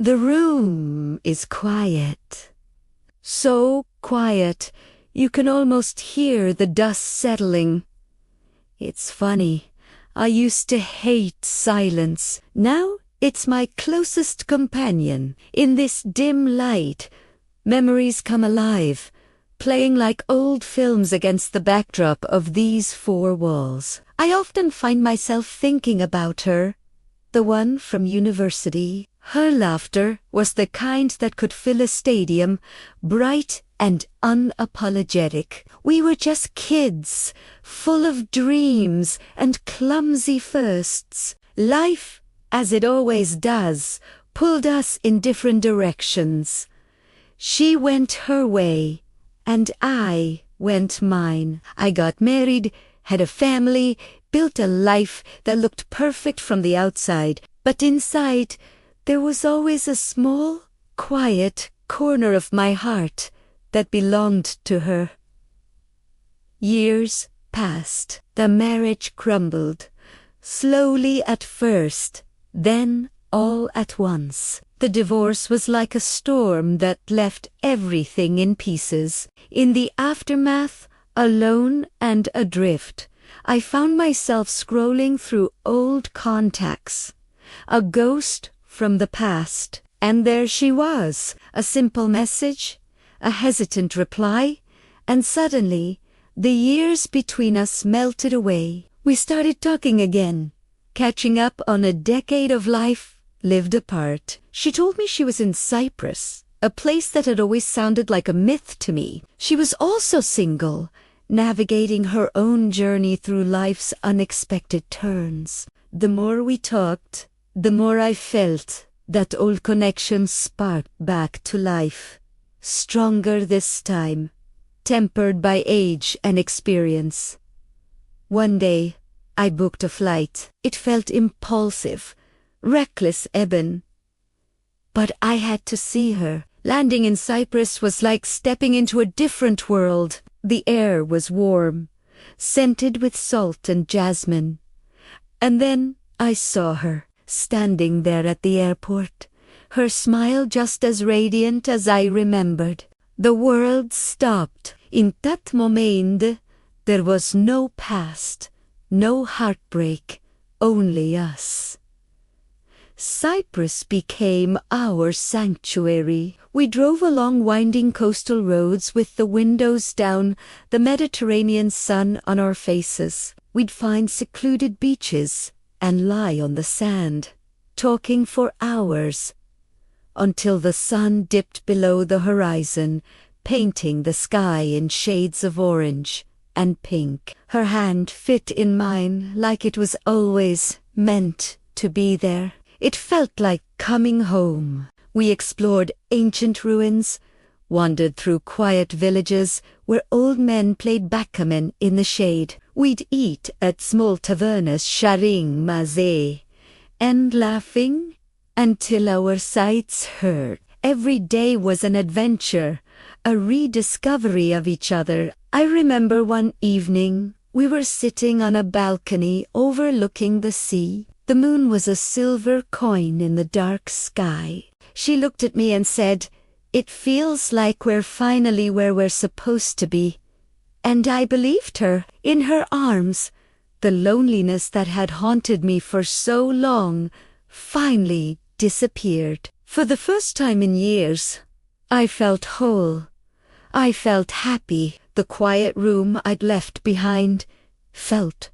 The room is quiet. So quiet, you can almost hear the dust settling. It's funny, I used to hate silence. Now it's my closest companion. In this dim light, memories come alive, playing like old films against the backdrop of these four walls. I often find myself thinking about her, the one from university. Her laughter was the kind that could fill a stadium, bright and unapologetic. We were just kids, full of dreams and clumsy firsts. Life, as it always does, pulled us in different directions. She went her way, and I went mine. I got married, had a family, built a life that looked perfect from the outside, but inside there was always a small, quiet corner of my heart that belonged to her. Years passed. The marriage crumbled, slowly at first, then all at once. The divorce was like a storm that left everything in pieces. In the aftermath, alone and adrift, I found myself scrolling through old contacts. A ghost from the past. And there she was, a simple message, a hesitant reply, and suddenly the years between us melted away. We started talking again, catching up on a decade of life lived apart. She told me she was in Cyprus, a place that had always sounded like a myth to me. She was also single, navigating her own journey through life's unexpected turns. The more we talked, the more I felt that old connection sparked back to life. Stronger this time, tempered by age and experience. One day, I booked a flight. It felt impulsive, reckless even. But I had to see her. Landing in Cyprus was like stepping into a different world. The air was warm, scented with salt and jasmine. And then I saw her, standing there at the airport, her smile just as radiant as I remembered. The world stopped. In that moment, there was no past, no heartbreak, only us. Cyprus became our sanctuary. We drove along winding coastal roads with the windows down, the Mediterranean sun on our faces. We'd find secluded beaches and lie on the sand, talking for hours, until the sun dipped below the horizon, painting the sky in shades of orange and pink. Her hand fit in mine like it was always meant to be there. It felt like coming home. We explored ancient ruins, wandered through quiet villages where old men played backgammon in the shade. We'd eat at small tavernas sharing mazé, and laughing until our sides hurt. Every day was an adventure, a rediscovery of each other. I remember one evening, we were sitting on a balcony overlooking the sea. The moon was a silver coin in the dark sky. She looked at me and said, "It feels like we're finally where we're supposed to be." And I believed her. In her arms, the loneliness that had haunted me for so long finally disappeared. For the first time in years, I felt whole. I felt happy. The quiet room I'd left behind felt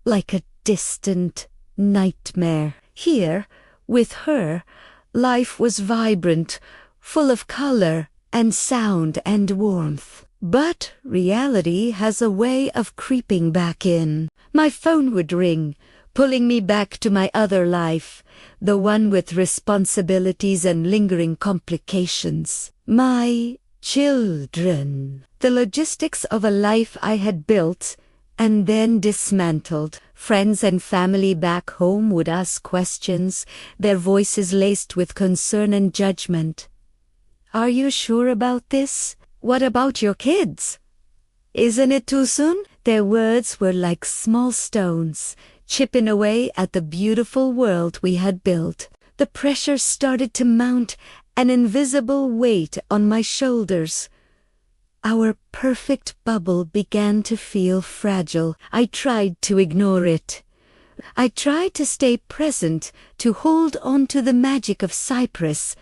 like a distant nightmare. Here, with her, life was vibrant, full of color and sound and warmth. But reality has a way of creeping back in. My phone would ring, pulling me back to my other life, the one with responsibilities and lingering complications. My children. The logistics of a life I had built and then dismantled. Friends and family back home would ask questions, their voices laced with concern and judgment. "Are you sure about this? What about your kids? Isn't it too soon?" Their words were like small stones, chipping away at the beautiful world we had built. The pressure started to mount, an invisible weight on my shoulders. Our perfect bubble began to feel fragile. I tried to ignore it. I tried to stay present, to hold on to the magic of Cyprus,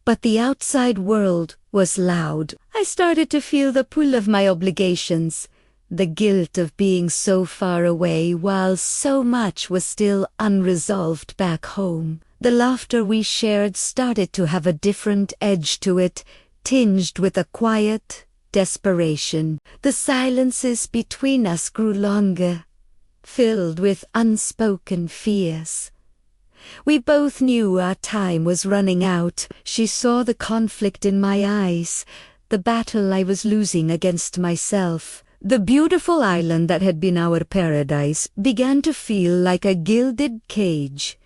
but the outside world was loud. I started to feel the pull of my obligations, the guilt of being so far away while so much was still unresolved back home. The laughter we shared started to have a different edge to it, tinged with a quiet desperation. The silences between us grew longer, filled with unspoken fears. We both knew our time was running out. She saw the conflict in my eyes, the battle I was losing against myself. The beautiful island that had been our paradise began to feel like a gilded cage.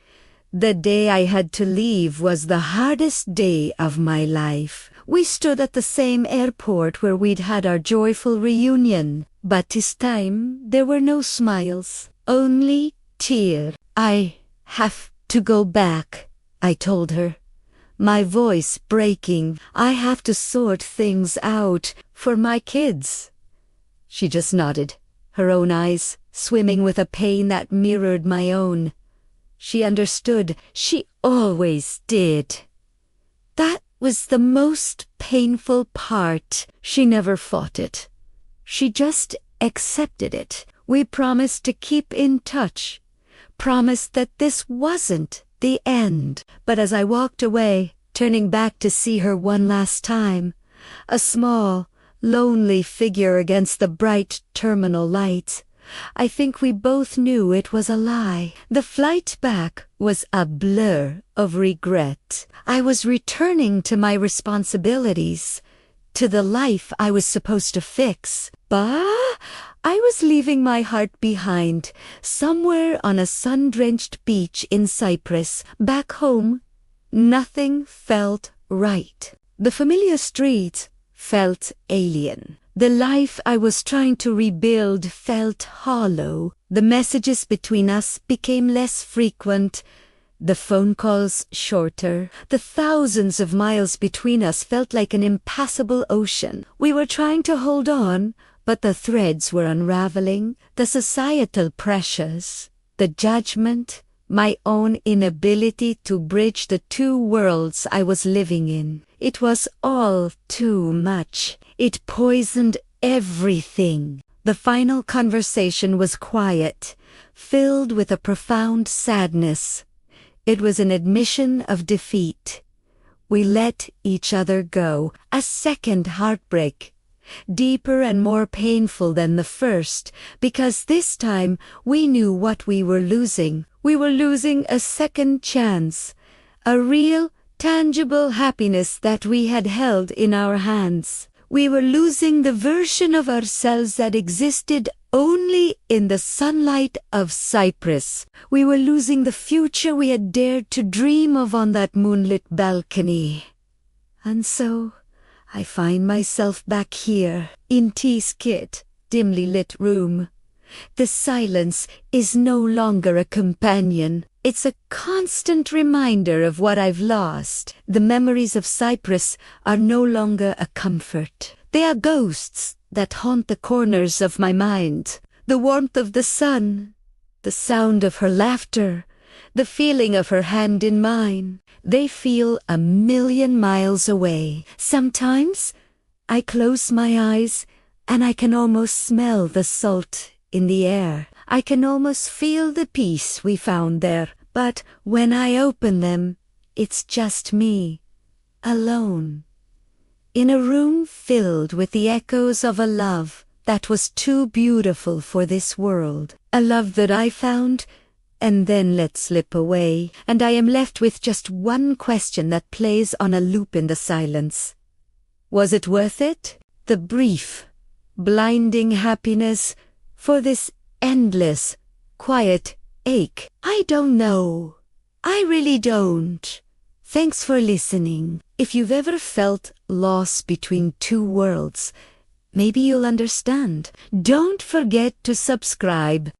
The day I had to leave was the hardest day of my life. We stood at the same airport where we'd had our joyful reunion, but this time there were no smiles, only tears. "I have to go back," I told her, my voice breaking. "I have to sort things out for my kids." She just nodded, her own eyes swimming with a pain that mirrored my own. She understood. She always did. That was the most painful part. She never fought it. She just accepted it. We promised to keep in touch, promised that this wasn't the end. But as I walked away, turning back to see her one last time, a small, lonely figure against the bright terminal light, I think we both knew it was a lie. The flight back was a blur of regret. I was returning to my responsibilities, to the life I was supposed to fix. But I was leaving my heart behind, somewhere on a sun-drenched beach in Cyprus. Back home, nothing felt right. The familiar streets felt alien. The life I was trying to rebuild felt hollow. The messages between us became less frequent, the phone calls shorter. The thousands of miles between us felt like an impassable ocean. We were trying to hold on, but the threads were unraveling. The societal pressures, the judgment, my own inability to bridge the two worlds I was living in. It was all too much. It poisoned everything. The final conversation was quiet, filled with a profound sadness. It was an admission of defeat. We let each other go. A second heartbreak, deeper and more painful than the first, because this time we knew what we were losing. We were losing a second chance, a real, tangible happiness that we had held in our hands. We were losing the version of ourselves that existed only in the sunlight of Cyprus. We were losing the future we had dared to dream of on that moonlit balcony. And so I find myself back here, in T's kit, dimly lit room. The silence is no longer a companion. It's a constant reminder of what I've lost. The memories of Cyprus are no longer a comfort. They are ghosts that haunt the corners of my mind. The warmth of the sun, the sound of her laughter, the feeling of her hand in mine. They feel 1,000,000 miles away. Sometimes I close my eyes and I can almost smell the salt in the air. I can almost feel the peace we found there. But when I open them, it's just me, alone, in a room filled with the echoes of a love that was too beautiful for this world. A love that I found and then let slip away. And I am left with just one question that plays on a loop in the silence. Was it worth it? The brief, blinding happiness for this endless, quiet ache? I don't know. I really don't. Thanks for listening. If you've ever felt lost between two worlds, maybe you'll understand. Don't forget to subscribe.